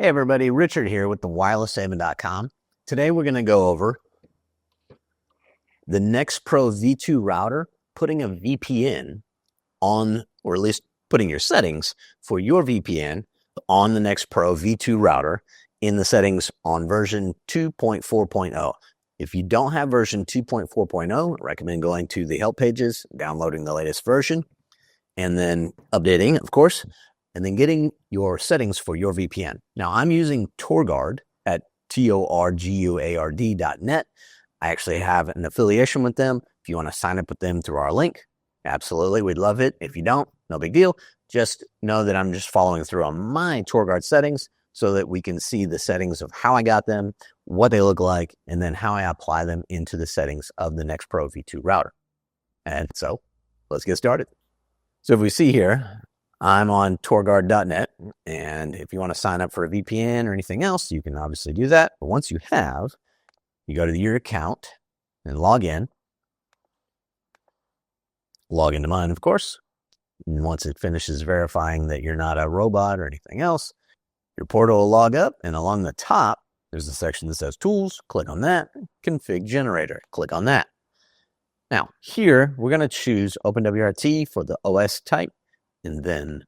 Hey everybody, Richard here with the wirelesshaven.com. Today we're going to go over the NEXPRO V2 router, putting a VPN on, or at least putting your settings for your VPN on the NEXPRO V2 router in the settings on version 2.4.0. If you don't have version 2.4.0, I recommend going to the help pages, downloading the latest version, and then updating, of course, and then getting your settings for your VPN. Now, I'm using Torguard at torguard.net. I actually have an affiliation with them. If you want to sign up with them through our link, absolutely, we'd love it. If you don't, no big deal. Just know that I'm just following through on my Torguard settings so that we can see the settings of how I got them, what they look like, and then how I apply them into the settings of the NEXPRO V2 router. And so let's get started. So if we see here, I'm on torguard.net, and if you want to sign up for a VPN or anything else, you can obviously do that. But once you have, you go to your account and log in. Log into mine, of course. And once it finishes verifying that you're not a robot or anything else, your portal will log up, and along the top, there's a section that says Tools. Click on that. Config Generator. Click on that. Now, here, we're going to choose OpenWRT for the OS type, and then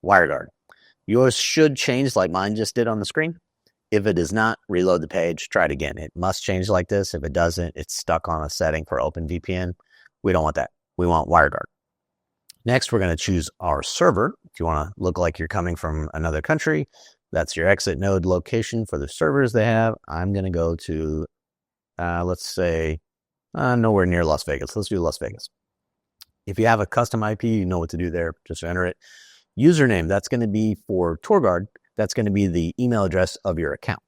WireGuard. Yours should change like mine just did on the screen. If it does not, reload the page, try it again. It must change like this. If it doesn't, it's stuck on a setting for OpenVPN. We don't want that. We want WireGuard. Next, we're going to choose our server. If you want to look like you're coming from another country, that's your exit node location for the servers they have. I'm going to go to, let's say, nowhere near Las Vegas. Let's do Las Vegas. If you have a custom IP, you know what to do there. Just enter it. Username, that's going to be for Torguard. That's going to be the email address of your account.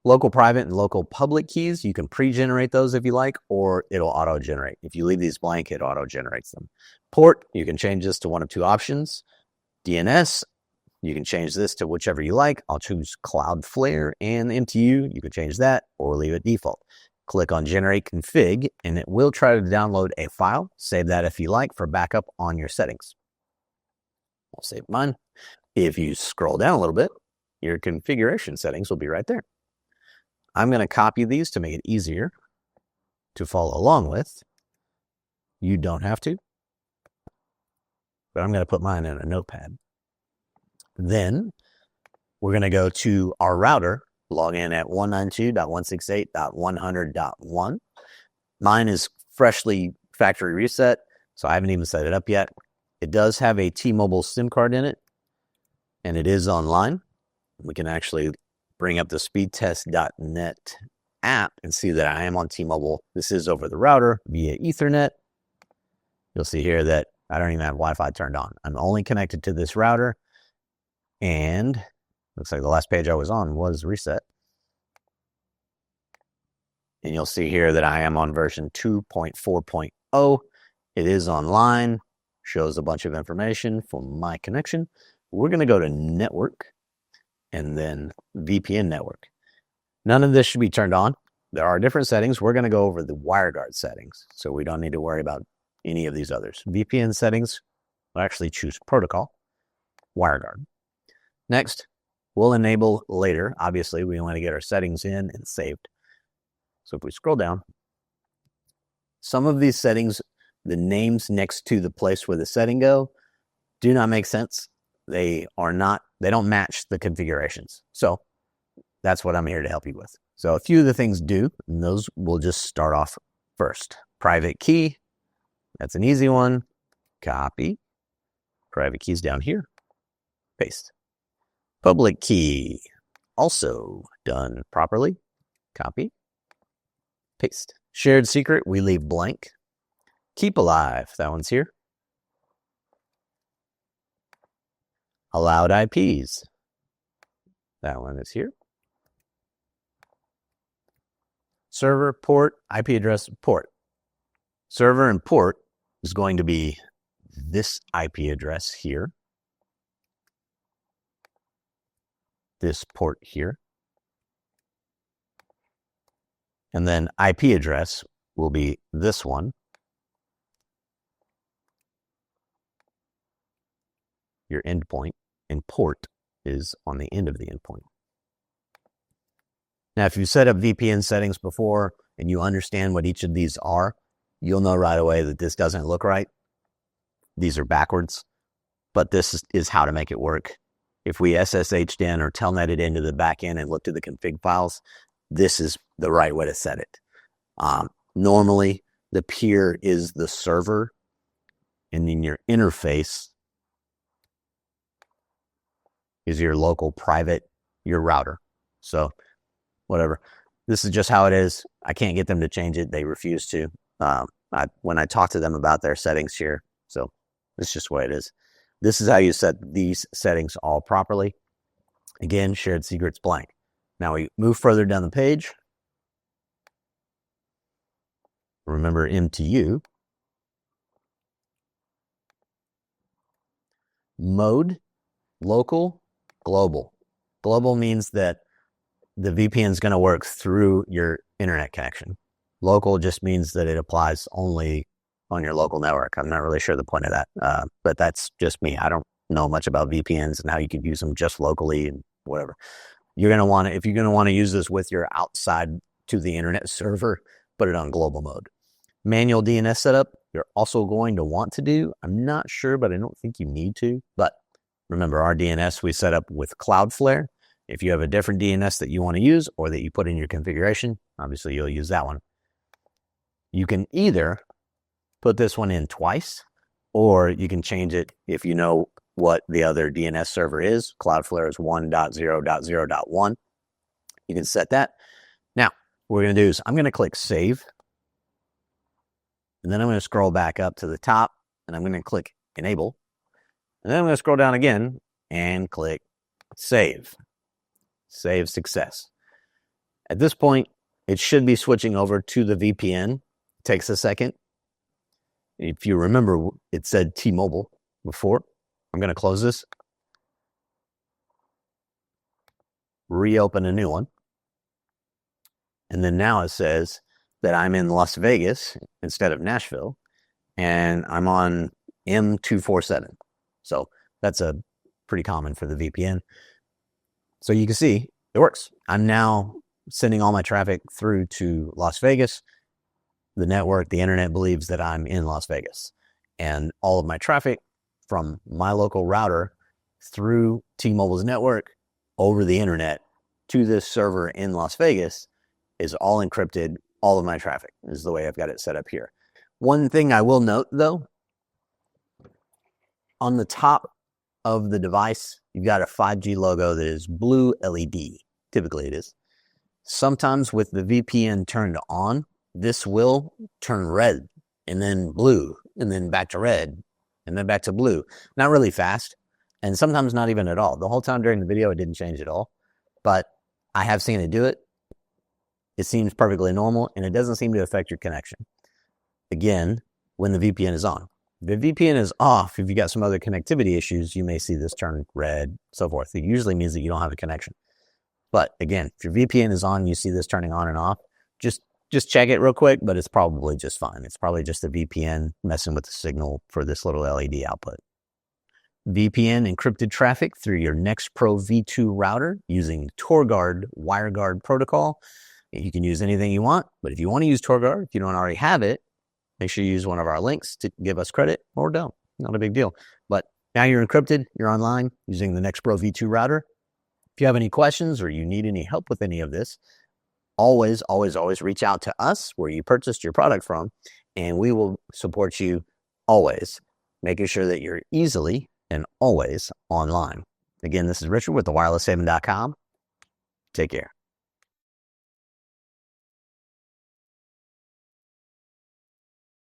Local private and local public keys, you can pre-generate those if you like, or it'll auto-generate. If you leave these blank, it auto-generates them. Port, you can change this to one of two options. DNS, you can change this to whichever you like. I'll choose Cloudflare, and MTU, you can change that or leave it default. Click on Generate Config, and it will try to download a file. Save that if you like for backup on your settings. I'll save mine. If you scroll down a little bit, your configuration settings will be right there. I'm going to copy these to make it easier to follow along with. You don't have to, but I'm going to put mine in a notepad. Then we're going to go to our router, log in at 192.168.100.1. Mine is freshly factory reset, so I haven't even set it up yet. It does have a T-Mobile SIM card in it, and it is online. We can actually bring up the speedtest.net app and see that I am on T-Mobile. This is over the router via Ethernet. You'll see here that I don't even have Wi-Fi turned on. I'm only connected to this router. And looks like the last page I was on was reset. And you'll see here that I am on version 2.4.0. It is online, shows a bunch of information for my connection. We're going to go to network and then VPN network. None of this should be turned on. There are different settings. We're going to go over the WireGuard settings, so we don't need to worry about any of these others. VPN settings, we'll actually choose protocol, WireGuard. Next, we'll enable later. Obviously, we want to get our settings in and saved. So if we scroll down, some of these settings, the names next to the place where the setting go, do not make sense. They don't match the configurations. So that's what I'm here to help you with. So a few of the things do, and those we'll just start off first. Private key, that's an easy one. Copy. Private key's down here. Paste. Public key, also done properly. Copy, paste. Shared secret, we leave blank. Keep alive, that one's here. Allowed IPs, that one is here. Server, port, IP address, port. Server and port is going to be this IP address here. This port here. And then IP address will be this one. your endpoint, and port is on the end of the endpoint. Now, if you set up VPN settings before and you understand what each of these are, you'll know right away that this doesn't look right. These are backwards, but this is how to make it work. If we SSH'd in or telnetted into the back end and looked at the config files, this is the right way to set it. Normally, the peer is the server, and then your interface is your local private, your router. So whatever. This is just how it is. I can't get them to change it. They refuse to. When I talk to them about their settings here, so it's just the way it is. This is how you set these settings all properly. Again, shared secrets blank. Now we move further down the page. Remember MTU. Mode, local, global. Global means that the VPN is going to work through your internet connection. Local just means that it applies only on your local network. I'm not really sure the point of that, but that's just me. I don't know much about VPNs and how you can use them just locally and whatever. You're going to want to, if you're going to want to use this with your outside to the internet server, put it on global mode. Manual DNS setup, you're also going to want to do. I'm not sure, but I don't think you need to. But remember, our DNS we set up with Cloudflare. If you have a different DNS that you want to use or that you put in your configuration, obviously you'll use that one. You can either put this one in twice, or you can change it if you know what the other DNS server is. Cloudflare is 1.0.0.1. You can set that. Now, what we're going to do is I'm going to click Save. And then I'm going to scroll back up to the top, and I'm going to click Enable. And then I'm going to scroll down again and click Save. Save success. At this point, it should be switching over to the VPN. It takes a second. If you remember, it said T-Mobile before. I'm going to close this. Reopen a new one. And then now it says that I'm in Las Vegas instead of Nashville, and I'm on M247. So that's a pretty common for the VPN. So you can see it works. I'm now sending all my traffic through to Las Vegas. The network, the internet believes that I'm in Las Vegas, and all of my traffic from my local router through T-Mobile's network over the internet to this server in Las Vegas is all encrypted. All of my traffic is the way I've got it set up here. One thing I will note though, on the top of the device, you've got a 5G logo that is blue LED. Typically it is. Sometimes with the VPN turned on, this will turn red and then blue and then back to red and then back to blue. Not really fast, and sometimes not even at all. The whole time during the video, it didn't change at all, but I have seen it do it. It seems perfectly normal, and it doesn't seem to affect your connection. Again, when the VPN is on. If the VPN is off, if you got some other connectivity issues, you may see this turn red, so forth. It usually means that you don't have a connection. But again, if your VPN is on, you see this turning on and off, just check it real quick, but it's probably just fine. It's probably just the VPN messing with the signal for this little LED output. VPN encrypted traffic through your NEXPRO V2 router using Torguard Wireguard protocol. You can use anything you want, but if you want to use Torguard, if you don't already have it, make sure you use one of our links to give us credit, or don't. Not a big deal. But now you're encrypted, you're online using the NEXPRO V2 router. If you have any questions or you need any help with any of this, always reach out to us where you purchased your product from, and we will support you always, making sure that you're easily and always online. Again, this is Richard with thewirelesshaven.com. Take care.